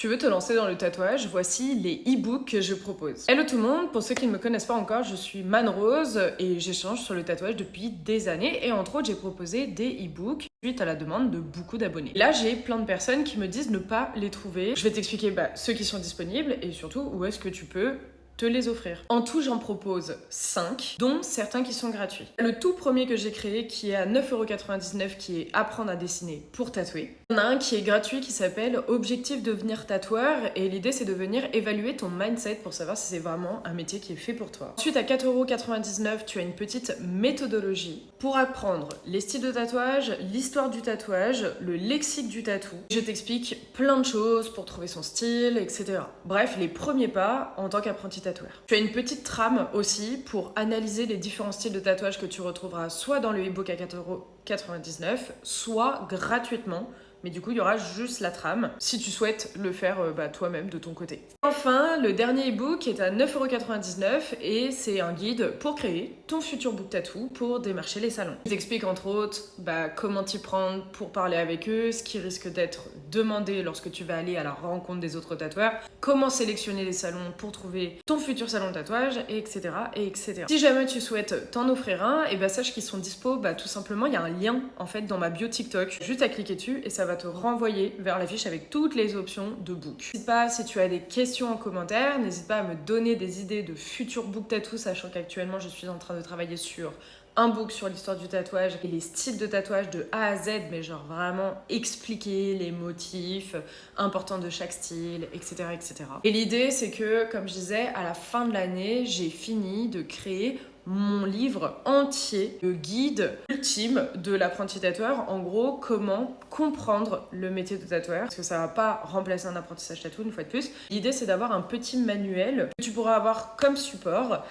Tu veux te lancer dans le tatouage, voici les e-books que je propose. Hello tout le monde, pour ceux qui ne me connaissent pas encore, je suis Man Rose et j'échange sur le tatouage depuis des années et entre autres j'ai proposé des e-books suite à la demande de beaucoup d'abonnés. Là j'ai plein de personnes qui me disent ne pas les trouver. Je vais t'expliquer ceux qui sont disponibles et surtout où est-ce que tu peux te les offrir. En tout, j'en propose 5, dont certains qui sont gratuits. Le tout premier que j'ai créé, qui est à 9,99 €, qui est Apprendre à dessiner pour tatouer. Il y en a un qui est gratuit, qui s'appelle Objectif devenir tatoueur, et l'idée c'est de venir évaluer ton mindset pour savoir si c'est vraiment un métier qui est fait pour toi. Ensuite, à 4,99 €, tu as une petite méthodologie pour apprendre les styles de tatouage, l'histoire du tatouage, le lexique du tatou. Je t'explique plein de choses pour trouver son style, etc. Bref, les premiers pas en tant qu'apprenti tatoueur. Tu as une petite trame aussi pour analyser les différents styles de tatouage que tu retrouveras soit dans le e-book à 4,99 €, soit gratuitement. Mais du coup, il y aura juste la trame si tu souhaites le faire toi-même de ton côté. Enfin, le dernier e-book est à 9,99 € et c'est un guide pour créer ton futur book tattoo pour démarcher les salons. Je t'explique entre autres comment t'y prendre pour parler avec eux, ce qui risque d'être demandé lorsque tu vas aller à la rencontre des autres tatoueurs, comment sélectionner les salons pour trouver ton futur salon de tatouage, etc. etc. Si jamais tu souhaites t'en offrir un, sache qu'ils sont dispo, tout simplement, il y a un lien en fait dans ma bio TikTok. Juste à cliquer dessus et ça va te renvoyer vers la fiche avec toutes les options de book. N'hésite pas, si tu as des questions en commentaire, n'hésite pas à me donner des idées de futurs book tattoo, sachant qu'actuellement je suis en train de travailler sur un book sur l'histoire du tatouage et les styles de tatouage de A à Z, mais genre vraiment expliquer les motifs importants de chaque style, etc. etc. Et l'idée, c'est que, comme je disais, à la fin de l'année, j'ai fini de créer mon livre entier, le guide ultime de l'apprenti tatoueur. En gros, comment comprendre le métier de tatoueur. Parce que ça va pas remplacer un apprentissage tatou une fois de plus. L'idée, c'est d'avoir un petit manuel que tu pourras avoir comme support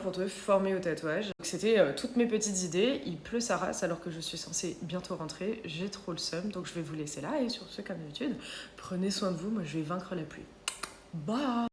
pour te former au tatouage. Donc, c'était toutes mes petites idées. Il pleut sa race alors que je suis censée bientôt rentrer. J'ai trop le seum, donc je vais vous laisser là. Et sur ce, comme d'habitude, prenez soin de vous. Moi, je vais vaincre la pluie. Bye!